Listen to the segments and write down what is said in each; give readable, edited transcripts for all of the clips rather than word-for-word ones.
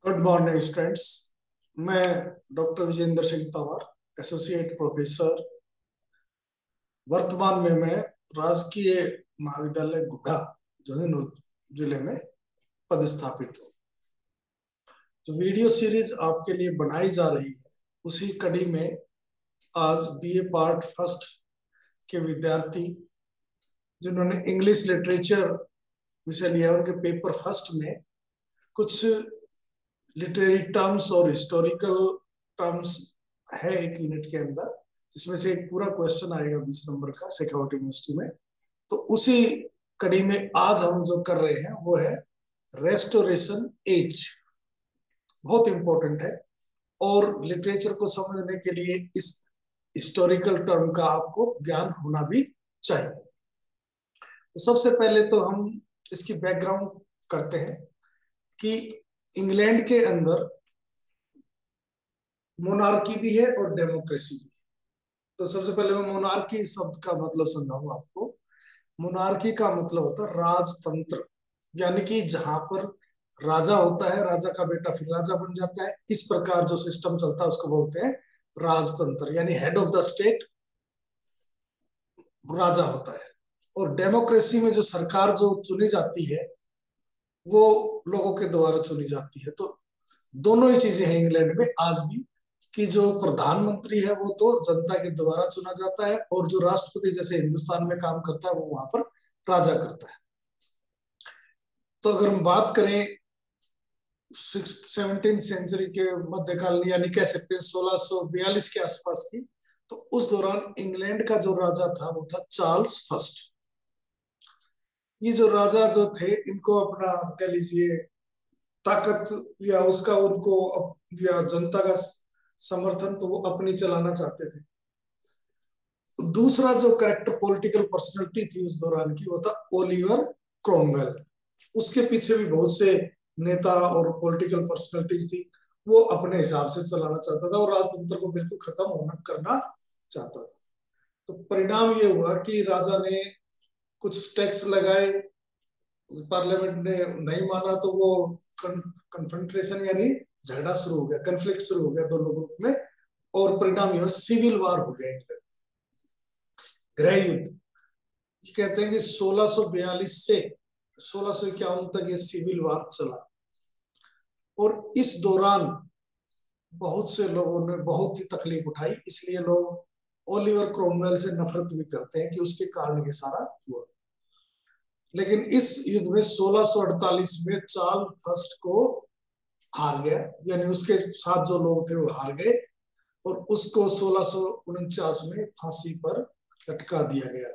Good morning students. मैं doctor Vijendra Singh Tanwar, associate professor. वर्तमान में मैं राजकीय महाविद्यालय गुढ़ा जो है जिले में पदस्थापित हूँ। जो वीडियो सीरीज आपके लिए बनाई जा रही है उसी कड़ी में आज बीए पार्ट फर्स्ट के विद्यार्थी जिन्होंने इंग्लिश लिटरेचर विषय लिया, उनके पेपर फर्स्ट में कुछ लिटरेरी टर्म्स और हिस्टोरिकल टर्म्स है एक यूनिट के अंदर, जिसमें से एक पूरा क्वेश्चन आएगा 20 नंबर का शेखावट यूनिवर्सिटी में। तो उसी कड़ी में आज हम जो कर रहे हैं वो है रेस्टोरेशन एज। बहुत इंपॉर्टेंट है और लिटरेचर को समझने के लिए इस हिस्टोरिकल टर्म का आपको ज्ञान होना भी चाहिए। तो सबसे पहले तो हम इसकी बैकग्राउंड करते हैं कि इंग्लैंड के अंदर मोनार्की भी है और डेमोक्रेसी भी। तो सबसे पहले मैं मोनार्की शब्द का मतलब समझाऊंगा आपको। मोनार्की का मतलब होता है राजतंत्र, यानी कि जहां पर राजा होता है, राजा का बेटा फिर राजा बन जाता है, इस प्रकार जो सिस्टम चलता है उसको बोलते हैं राजतंत्र, यानी हेड ऑफ द स्टेट राजा होता है। और डेमोक्रेसी में जो सरकार जो चुनी जाती है वो लोगों के द्वारा चुनी जाती है। तो दोनों ही चीजें हैं इंग्लैंड में आज भी, कि जो प्रधानमंत्री है वो तो जनता के द्वारा चुना जाता है और जो राष्ट्रपति जैसे हिंदुस्तान में काम करता है वो वहां पर राजा करता है। तो अगर हम बात करें 17th सेंचुरी के मध्यकाल, यानी कह सकते हैं 1642 के आसपास की, तो उस दौरान इंग्लैंड का जो राजा था वो था चार्ल्स फर्स्ट। ये जो राजा जो थे इनको अपना कह लीजिए ताकत या उसका उनको या जनता का समर्थन तो वो अपनी चलाना चाहते थे। दूसरा जो करेक्टर पॉलिटिकल पर्सनालिटी थी उस दौरान की वो था ओलिवर क्रोमवेल। उसके पीछे भी बहुत से नेता और पॉलिटिकल पर्सनालिटीज थी। वो अपने हिसाब से चलाना चाहता था और राजतंत्र को बिल्कुल खत्म होना करना चाहता था। तो परिणाम ये हुआ कि राजा ने कुछ टैक्स लगाए, पार्लियामेंट ने नहीं माना तो वो कन्फ्रंट्रेशन यानी झगड़ा शुरू हो गया, कन्फ्लिक्ट शुरू हो गया दोनों ग्रुप में, और परिणाम यह सिविल वार हो गया इंग्लैंड, गृह युद्ध। ये कहते हैं कि 1642 से 1651 तक ये सिविल वार चला और इस दौरान बहुत से लोगों ने बहुत ही तकलीफ उठाई। इसलिए लोग ओलिवर क्रोमवेल से नफरत भी करते हैं कि उसके कारण ये सारा हुआ। लेकिन इस युद्ध में 1648 में चार्ल्स फर्स्ट को हार गया, यानी उसके साथ जो लोग थे वो हार गए और उसको 1649 में फांसी पर लटका दिया गया।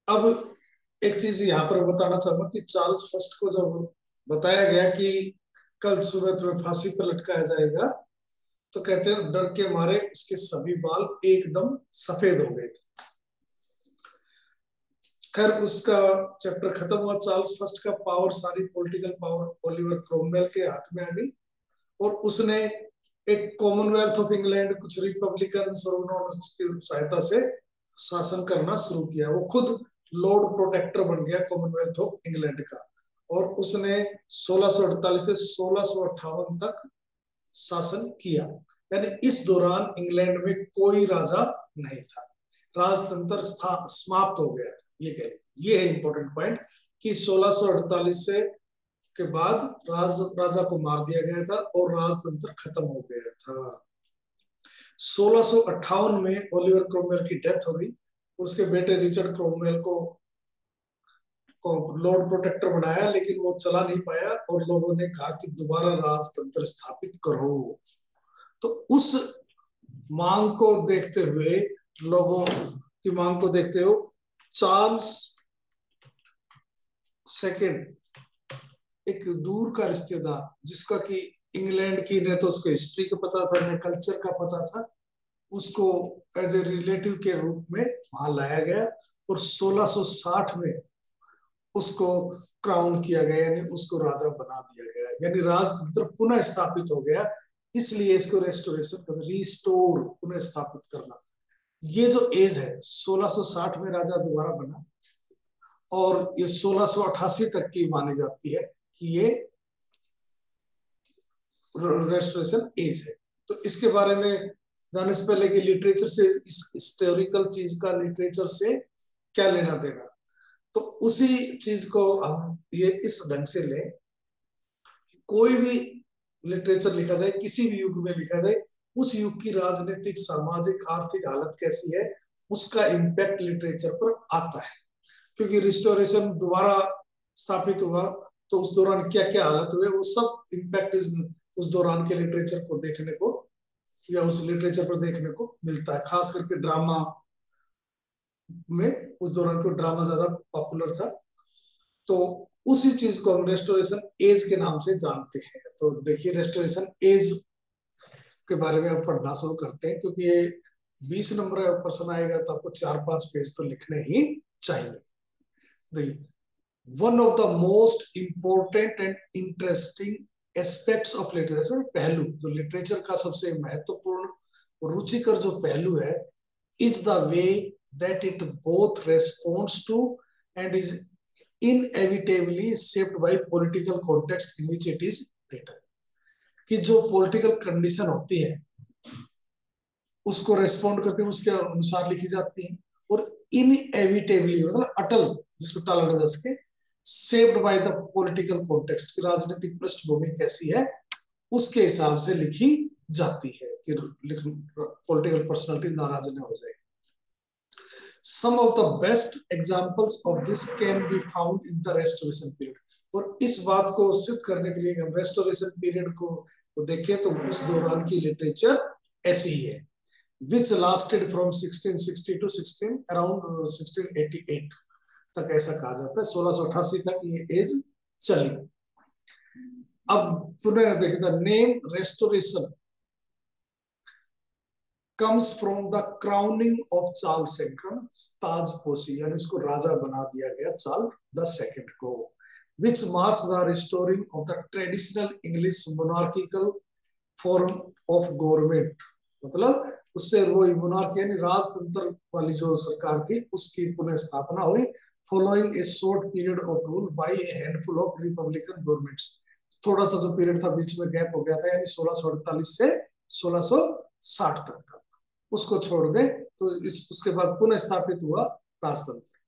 अब एक चीज यहाँ पर बताना चाहूंगा कि चार्ल्स फर्स्ट को जब बताया गया कि कल सुबह तुम्हें फांसी पर लटकाया जाएगा, तो कहते हैं डर के मारे उसके सभी बाल एकदम सफेद हो गए। खैर उसका चैप्टर खत्म हुआ। चार्ल्स फर्स्ट का पावर, सारी पॉलिटिकल पावर ओलिवर क्रोमवेल के हाथ में आ गई और उसने एक कॉमनवेल्थ ऑफ इंग्लैंड, कुछ रिपब्लिकन और उन्होंने उसकी सहायता से शासन करना शुरू किया। वो खुद लॉर्ड प्रोटेक्टर बन गया कॉमनवेल्थ ऑफ इंग्लैंड का और उसने 1648 से 1658 तक शासन किया। यानी इस दौरान इंग्लैंड में कोई राजा नहीं था, राजतंत्र समाप्त हो गया था। ये कह ये है इंपॉर्टेंट पॉइंट कि 1648 से के बाद राजा को मार दिया गया था और राजतंत्र खत्म हो गया था। 1658 में ओलिवर क्रोमवेल की डेथ हो गई। उसके बेटे रिचर्ड क्रोमवेल को लॉर्ड प्रोटेक्टर बनाया, लेकिन वो चला नहीं पाया और लोगों ने कहा कि दोबारा राजतंत्र स्थापित करो। तो उस मांग को देखते हुए, लोगों की मांग को देखते हुए, चार्ल्स सेकेंड, एक दूर का रिश्तेदार जिसका कि इंग्लैंड की न तो उसको हिस्ट्री का पता था न कल्चर का पता था, उसको एज ए रिलेटिव के रूप में वहां लाया गया और 1660 में उसको क्राउन किया गया, यानी उसको राजा बना दिया गया, यानी राजतंत्र पुनः स्थापित हो गया। इसलिए इसको रेस्टोरेशन करना, रिस्टोर, पुनः स्थापित करना। ये जो एज है 1660 में राजा दोबारा बना और ये 1688 तक की मानी जाती है कि ये रेस्टोरेशन एज है। तो इसके बारे में जानने से पहले कि लिटरेचर से, इस हिस्टोरिकल चीज का लिटरेचर से क्या लेना देना, तो उसी चीज को हम ये इस ढंग से लें, कोई भी लिटरेचर लिखा जाए, किसी भी युग में लिखा जाए, उस युग की राजनीतिक, सामाजिक, आर्थिक हालत कैसी है, उसका इम्पैक्ट लिटरेचर पर आता है। क्योंकि रिस्टोरेशन दोबारा स्थापित हुआ तो उस दौरान क्या क्या हालत हुए, वो सब इम्पैक्ट उस दौरान के लिटरेचर को देखने को, या उस लिटरेचर पर देखने को मिलता है। खास करके ड्रामा में, उस दौरान को ड्रामा ज्यादा पॉपुलर था, तो उसी चीज को हम रेस्टोरेशन एज के नाम से जानते हैं। तो देखिए, रेस्टोरेशन एज के बारे में अब पढ़ना शुरू करते हैं, क्योंकि ये 20 नंबर का प्रश्न आएगा तो आपको 4-5 पेज तो लिखने ही चाहिए। देखिए, one of the most important and interesting aspects of literature, पहलू जो लिटरेचर का सबसे महत्वपूर्ण रुचिकर जो पहलू है, is the way that it both responds to and is inevitably shaped by political context in which it is written. कि जो पॉलिटिकल कंडीशन होती है उसको रेस्पॉन्ड करते हैं, उसके अनुसार लिखी जाती है, और इनएविटेबली मतलब अटल, जिसको टाला ना जा सके, shaped by the political context, की राजनीतिक पृष्ठभूमि कैसी है उसके हिसाब से लिखी जाती है, कि पॉलिटिकल पर्सनालिटी नाराज न हो जाए। Some of the best examples of this can be found in the restoration period। और इस बात को सिद्ध करने के लिए हम रेस्टोरेशन पीरियड को देखें तो उस दौरान की लिटरेचर ऐसी ही है, which lasted from 1660 to 1688 तक, ऐसा कहा जाता है। 1688 तक ये एज चली। अब पुनः देखिए, the name restoration comes from the crowning of Charles II, ताजपोशी, यानी उसको राजा बना दिया गया चार्ल्स II को, which marks the restoring of the traditional English monarchical form of government। मतलब उससे वो मोनार्की यानी राजतंत्र वाली जो सरकार थी उसकी पुनः स्थापना हुई, following a short period of rule by a handful of republican governments। थोड़ा सा जो पीरियड था बीच में गैप हो गया था, यानी 1648 से 1660 तक का, उसको छोड़ दे तो उसके बाद पुनः स्थापित हुआ राजतंत्र।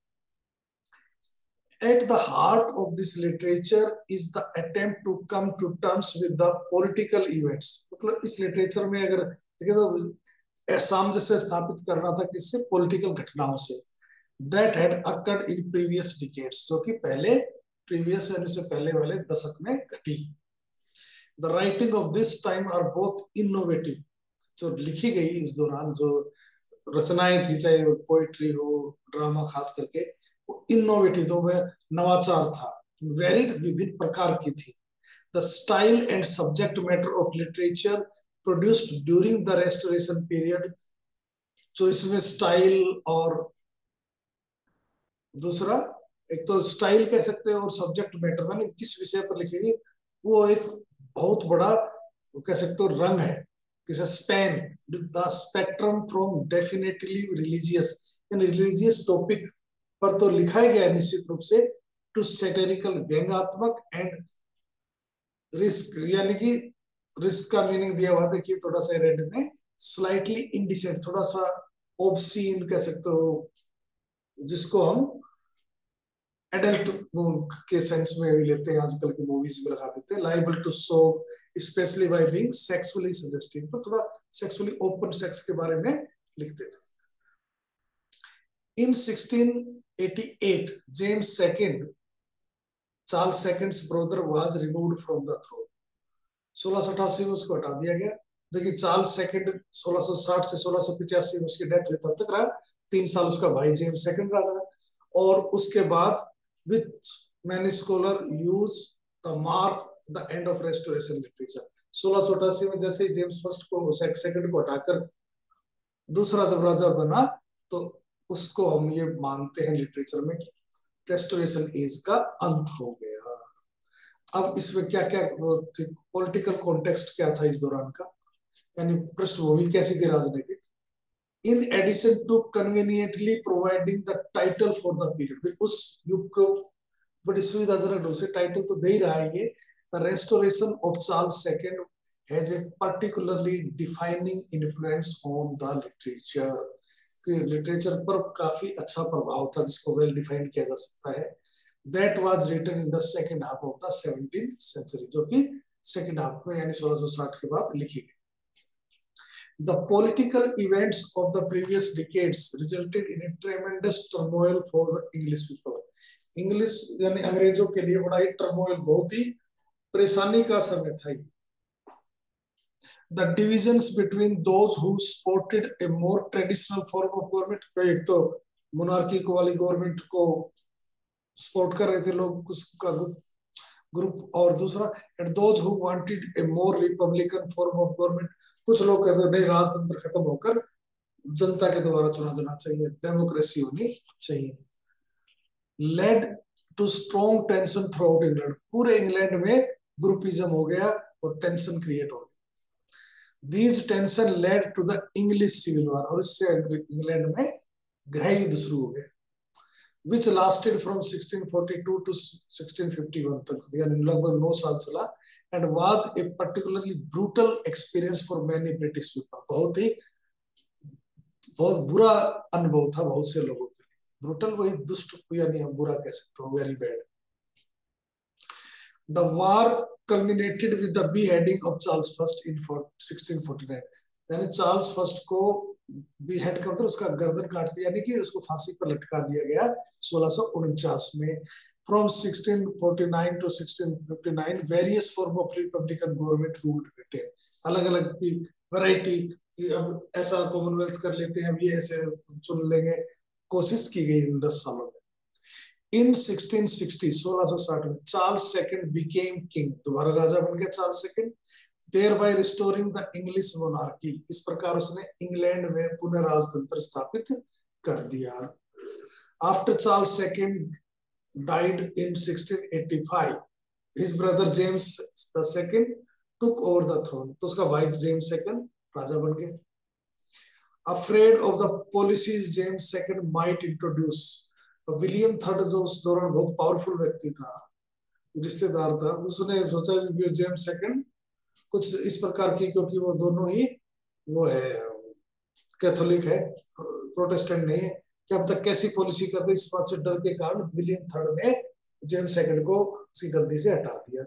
At the heart of this literature is the attempt to come to terms with the political events। मतलब इस लिटरेचर में अगर देखें तो सामंजस्य स्थापित करना था किससे, पॉलिटिकल घटनाओं से, that had occurred in previous decades, जो कि पहले प्रीवियस यानी से पहले वाले दशक में घटी। The writing of this time are both innovative, जो लिखी गई उस दौरान जो रचनाएं थी, चाहे वो पोइट्री हो, ड्रामा, खास करके वो इनोवेटिव, तो वह नवाचार था, वेरिड, विभिन्न प्रकार की थी। The style and subject matter of literature produced during the restoration period, जो इसमें स्टाइल और दूसरा, एक तो स्टाइल कह सकते हैं और सब्जेक्ट मैटर माने किस विषय पर लिखेगी, वो एक बहुत बड़ा कह सकते हो रंग है, किसे span the spectrum from definitely religious, यानी रिलीजियस टॉपिक पर तो लिखा ही गया निश्चित रूप से, टू सैटिरिकल, व्यंग्यात्मक, एंड रिस्क, यानी कि रिस्क का मीनिंग दिया हुआ देखिए थोड़ा सा रेड में, स्लाइटली इंडिसेंट, थोड़ा सा ऑब्सीन कह सकते हो, जिसको हम एडल्ट के सेंस में भी लेते हैं, आजकल की मूवीज में लगा देते हैं, liable to show specially by being sexually suggestive, तो थोड़ा सेक्सुअली ओपन सेक्स के बारे में लिखते थे। In 1688, James II, Charles II's brother, was removed from the throne। 1688 में उसको हटा दिया गया। देखिए, चार्ल्स II 1660 से 1685 में उसकी डेथ हुई, तब तक रहा, 3 साल उसका भाई जेम्स II रहा, और उसके बाद which many scholar use the mark the end of restoration literature. 1688 में जैसे ही जेम्स II को हटाकर दूसरा जब राजा बना, तो उसको हम ये मानते हैं लिटरेचर में कि रेस्टोरेशन एज का अंत हो गया। अब इसमें क्या क्या पॉलिटिकल कॉन्टेक्स्ट क्या था इस दौरान का, यानी पृष्ठभूमि कैसी थी राजनीतिक। In addition to conveniently providing the title for the period, उस युग को बड़ी सुविधाजनक ढंग से टाइटल तो दे ही रहा है ये, the restoration of Charles II has a particularly defining influence on the literature, literature पर काफी अच्छा प्रभाव था जिसको वेल डिफाइन किया जा सकता है। That was written in the second half of the 17th century, जो कि सेकंड हाफ में यानी 1660 के बाद लिखी गई। The political events of the previous decades resulted in a tremendous turmoil for the English people. English यानी अंग्रेजों के लिए बड़ा ही टर्मोइल, बहुत ही परेशानी का समय था। The divisions between those who supported a more traditional form of government, एक तो मोनार्की को वाली गवर्नमेंट को सपोर्ट कर रहे थे लोग, उसका ग्रुप, और दूसरा and those who wanted A more Republican form of government, कुछ लोग कहते नहीं, राजतंत्र खत्म होकर जनता के द्वारा चुना जाना चाहिए, डेमोक्रेसी होनी चाहिए। Led to strong tension throughout England, पूरे इंग्लैंड में ग्रुपिज्म हो गया और टेंशन क्रिएट हो गया। These tension led to the English civil war, और इससे इंग्लैंड में गृह युद्ध शुरू हो गया, which lasted from 1642 to 1651 तक, यानी लगभग 9 साल चला, and was a particularly brutal experience for many British people, बहुत बुरा अनुभव था बहुत से लोगों के लिए। ब्रूटल वही दुष्ट, यानी बुरा कह सकते हो, very bad. The war culminated with the beheading of Charles I in 1649, यानी चार्ल्स फर्स्ट को बीहेड का मतलब उसका गर्दन काट दिया, यानी कि उसको फांसी पर लटका दिया गया 1649 में। From 1649 to 1659 various form of republican government ruled Britain, अलग अलग की वैरायटी, अब ऐसा कॉमनवेल्थ कर लेते हैं, अब ये ऐसे चुन लेंगे, कोशिश की गई इन 10 सालों में। In 1660 1660 में चार्ल्स सेकंड became king, दोबारा राजा बन गया Charles second, thereby restoring the English monarchy, इस प्रकार उसने इंग्लैंड में पुनः राजतंत्र स्थापित कर दिया। After Charles II died in 1685, his brother James II took over the throne, तो उसका भाई जेम्स सेकंड राजा बन गए। Afraid of the policies James II might introduce, तो विलियम थर्ड जो उस दौरान बहुत पावरफुल व्यक्ति था, रिश्तेदार था, उसने सोचा कि जेम्स सेकंड कुछ इस प्रकार की, क्योंकि वो दोनों ही वो है कैथोलिक है, प्रोटेस्टेंट नहीं है, कि अब तक कैसी पॉलिसी कर दे, इस बात से डर के कारण विलियम थर्ड ने जेम्स सेकंड को उसकी गद्दी से हटा दिया।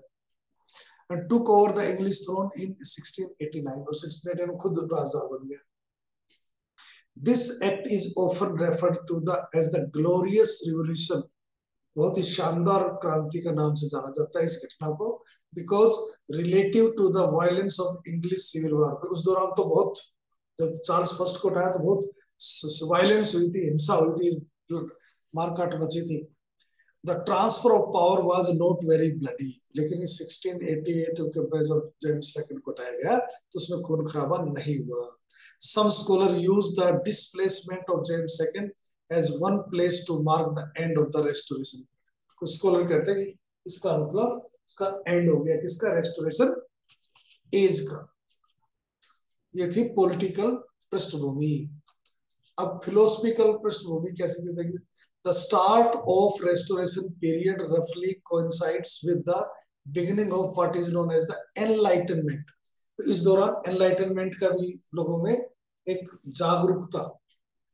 and took over the English throne in 1689, और 1689 में खुद राजा बन गया। This act is often referred to as the Glorious Revolution, बहुत ही शानदार क्रांति का नाम से जाना जाता है इस घटना को, because relative to the violence of English Civil War, उस दौरान तो बहुत, जब चार्ल्स फर्स्ट को उठाया तो बहुत वायलेंस हुई थी, हिंसा हुई थी, मारकाट मची थी। The transfer of power was not very bloody, लेकिन इस 1688 के बाद जब जेम्स सेकंड को उठाया गया तो उसमें खून खराबा नहीं हुआ। Some scholar use the displacement of James II as one place to mark the end of the restoration. कुछ स्कॉलर कहते हैं कि इसका मतलब इसका एंड हो गया, किसका, रेस्टोरेशन एज का। ये थी पॉलिटिकल पृष्ठभूमि। अब फिलोसफिकल पृष्ठभूमि कैसे दी जाएगी? The start of restoration period roughly coincides with the beginning of what is known as the Enlightenment. इस दौरान एनलाइटनमेंट का भी लोगों में एक जागरूकता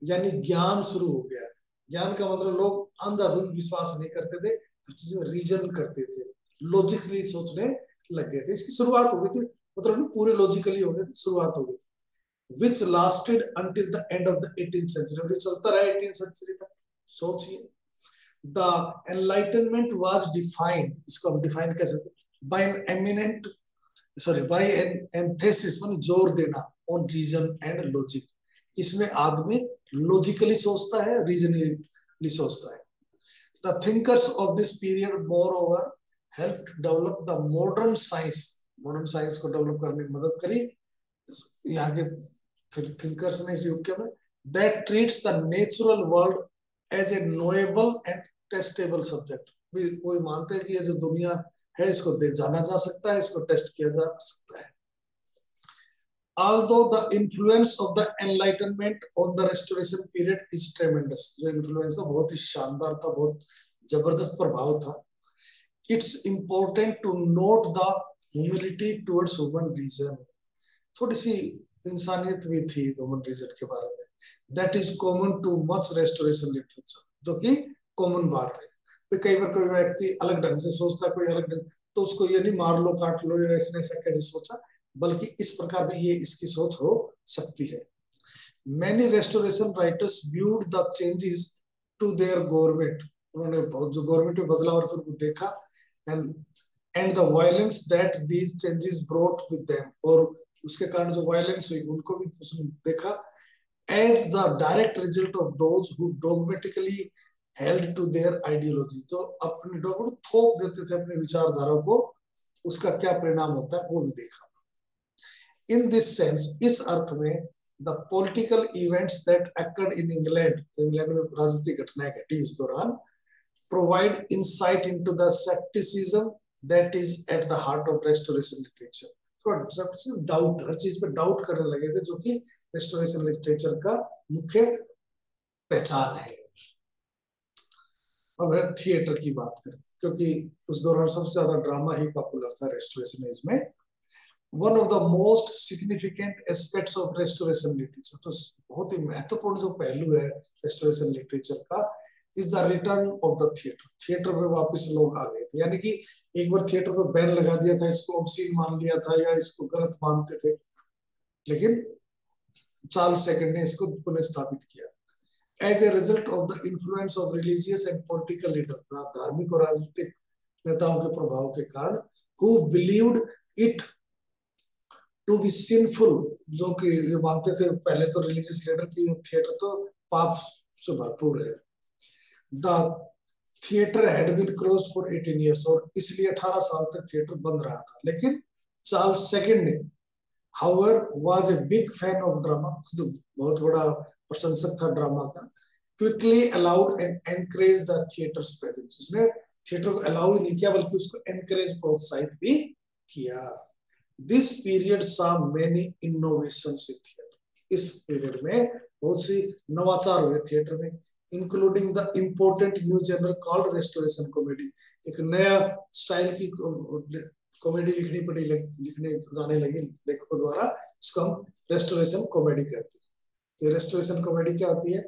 यानी ज्ञान शुरू हो गया। ज्ञान का मतलब लोग अंधाधुंध विश्वास नहीं करते थे, हर चीज में रीजन करते थे, लॉजिकली सोचने लग गए थे। इसकी शुरुआत हो गई थी, मतलब पूरे लॉजिकली हो गए थे, शुरुआत हो गई थी। Which lasted until the end of the 18th century, और ये चलता रहा 18th century तक। सोचिए, the enlightenment was defined, इसको हम डिफाइन कर सकते by an eminent, by an emphasis, मतलब जोर देना on reason and logic। इसमें आदमी लॉजिकली सोचता है, रीजनली सोचता है। The thinkers of this period moreover helped develop the modern science, modern science को डेवलप करने में मदद करी यहाँ के थिंकर्स ने इस युग के में। that treats the natural world as a knowable and testable subject, वो मानते हैं कि ये जो दुनिया है इसको जाना जा सकता है, इसको टेस्ट किया जा सकता है। Although the influence of the enlightenment on the restoration period is tremendous, जो इन्फ्लुएंस था बहुत ही शानदार था, बहुत जबरदस्त प्रभाव था। It's important to note the humility towards human reason, थोड़ी सी इंसानियत भी थी ह्यूमन रीजन के बारे में। That is common too much restoration literature, जो कि कॉमन बात है। तो कई बार कोई व्यक्ति अलग ढंग से सोचता, कोई अलग ढंग, तो उसको ये नहीं मार लो काट लो या इसने ऐसा कैसे सोचा, बल्कि इस प्रकार भी ये इसकी सोच हो सकती है। Many restoration writers viewed the changes to their government, उन्होंने बहुत जो गवर्नमेंट में बदलाव और उनको देखा, and the violence that these changes brought with them, और उसके कारण जो वायलेंस हुई उनको भी उसने देखा, as the direct result of those who dogmatically held to their ideology, जो अपने डॉक्टर थोप देते थे अपने विचारधारा को, उसका क्या परिणाम होता है वो भी देखा। इन दिस सेंस, इस अर्थ में, the political events that occurred in England, England में राजनीतिक घटनाएं घटी उस दौरान, provide insight into the scepticism that is at the heart of restoration literature. Doubt, हर चीज पे डाउट करने लगे थे, जो कि रेस्टोरेशन लिटरेचर का मुख्य पहचान है। अब है थिएटर की बात करें, क्योंकि उस दौरान सबसे ज्यादा ड्रामा ही पॉपुलर था रेस्टोरेशन एज में। One of the most significant aspects of restoration literature, तो बहुत ही महत्वपूर्ण जो पहलू है रेस्टोरेशन लिटरेचर का, is the return of the theatre. Theatre में वापस लोग आ गए थे, यानी कि एक बार थिएटर पर बैन लगा दिया था, इसको ऑब्सीन मान लिया था या इसको गलत मानते थे, लेकिन चार्ल्स सेकंड ने इसको पुनः स्थापित किया। As a result of the influence of religious and political leader, धार्मिक और राजनीतिक नेताओं के प्रभाव के कारण, who believed it to be sinful, जो कि ये मानते थे पहले तो रिलीजियस लीडर की थिएटर तो पाप से भरपूर है। The theatre had been closed for 18 years, और इसलिए 18 साल तक थिएटर बंद रहा था। लेकिन चार्ल्स सेकंड ने, however, was a big fan of drama, खुद बहुत बड़ा प्रशंसक था ड्रामा का, quickly allowed and encourage the theatres presence, उसने थिएटर को अलाउ ही नहीं किया बल्कि उसको एनकरेज, प्रोत्साहित भी किया। This period saw many innovations in theatre, इस पीरियड में बहुत सी नवाचार हुए थिएटर में, including the important new genre called restoration comedy, एक नया स्टाइल की कॉमेडी लिखने जाने लगी लेखकों द्वारा, इसको हम रेस्टोरेशन कॉमेडी कहते हैं। तो रेस्टोरेशन कॉमेडी क्या होती है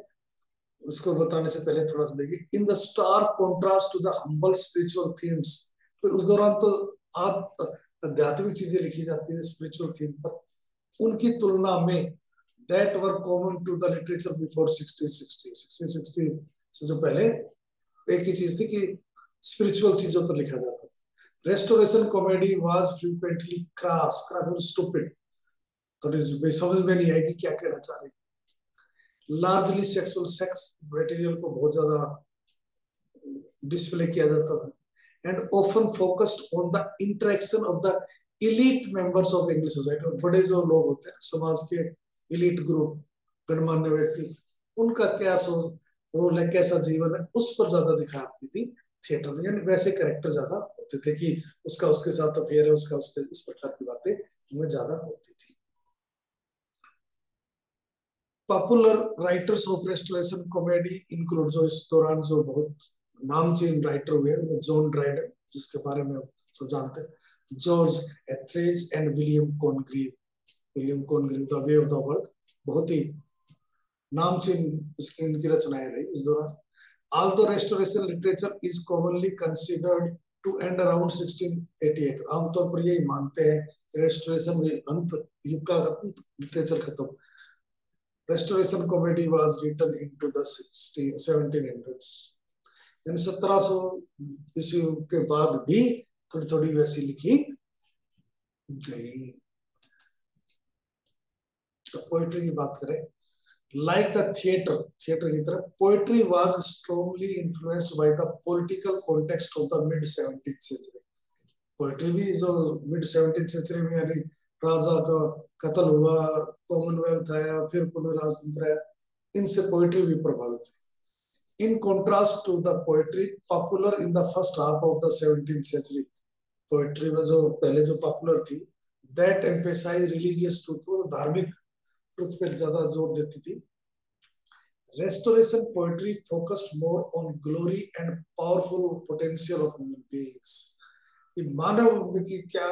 उसको बताने से पहले थोड़ा सा देखिए, in the stark contrast to the humble spiritual themes, तो उस दौरान तो आप आध्यात्मिक चीजें लिखी जाती है स्पिरिचुअल थीम पर, उनकी तुलना में that were common to the literature before 1660 से जो पहले एक ही चीज थी कि स्पिरिचुअल चीजों पर लिखा जाता था। Restoration comedy was frequently cross, stupid, थोड़ी समझ में नहीं आएगी क्या कहना चाह रहे, लार्जली सेक्सुअल, सेक्स मटेरियल को बहुत ज्यादा डिस्प्ले किया जाता था, and often focused on the interaction of the elite members of English society, और बड़े जो लोग होते हैं समाज के इलीट ग्रुप, गणमान्य व्यक्ति, उनका क्या रोल है, कैसा जीवन है, उस पर ज्यादा दिखाती थी थिएटर में, यानी वैसे कैरेक्टर ज्यादा होते थे कि उसका उसके साथ अफेयर है, उसका उसके, इस प्रकार की बातें उनमें ज्यादा होती थी। Popular writers of restoration comedy include, जो इस दौरान जो बहुत नामचीन राइटर हुए उनमें जॉन ड्राइडन, जिसके बारे में सब जानते हैं, George Etherege and William Congreve, William Congreve the way of the world, बहुत ही नामचीन उसकी इनकी रचनाएं रही इस दौरान। Although restoration literature is commonly considered to end around 1688, आमतौर पर यही मानते हैं रेस्टोरेशन अंत युग का लिटरेचर खत्म। Restoration comedy was written into the 1700s, यानी 1700 ईस्वी के बाद भी थोड़ी थोड़ी वैसी लिखी गई। तो पोइट्री की बात करें, like the theater की तरह poetry was strongly influenced by the political context of the mid 17th century। Poetry भी जो मिड 17th सेंचुरी में, यानी राजा का कत्ल हुआ, कॉमनवेल्थ आया, फिर पुनः राजतंत्र आया, इनसे पोइट्री भी प्रभावित है। In contrast to the poetry popular in the first half of the 17th century, poetry में जो पहले जो पॉपुलर थी, दैट एम्फेसाइज रिलीजियस ट्रूथ, धार्मिक ट्रुथ पे ज्यादा जोर देती थी। Restoration poetry focused more on glory and powerful potential of human beings, कि मानव की क्या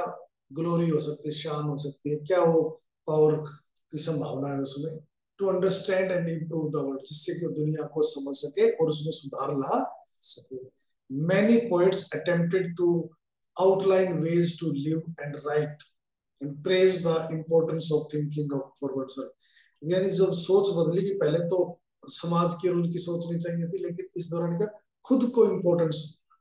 ग्लोरी हो सकती है, शान हो सकती है, क्या वो पावर की संभावना है उसमें, to understand and improve the world, जिससे कि दुनिया को समझ सके और उसमें सुधार ला सके। Many poets attempted to outline ways to live and write and praise the importance of thinking of forward sir. यानी जब सोच बदली कि पहले तो समाज की और उनकी सोचनी चाहिए थी, लेकिन इस दौरान क्या खुद को इम्पोर्टेंस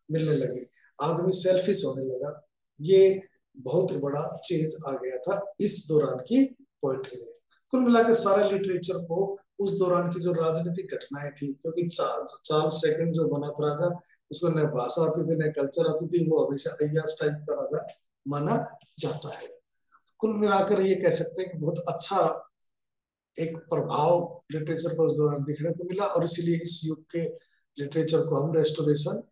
मिलने लगी, आदमी सेल्फिश होने लगा। ये बहुत बड़ा चेंज आ गया था इस दौरान की पोएट्री में। कुल मिलाकर सारे लिटरेचर को उस दौरान की जो राजनीतिक घटनाएं थी, क्योंकि चार्ल्स सेकंड जो बना था राजा, उसको न भाषा आती थी न कल्चर आती थी, वो हमेशा अय्याज टाइप का राजा माना जाता है। कुल मिलाकर ये कह सकते हैं कि बहुत अच्छा एक प्रभाव लिटरेचर पर उस दौरान देखने को मिला, और इसीलिए इस युग के लिटरेचर को हम रेस्टोरेशन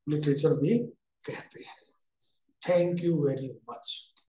लिटरेचर भी कहते हैं। Thank you very much.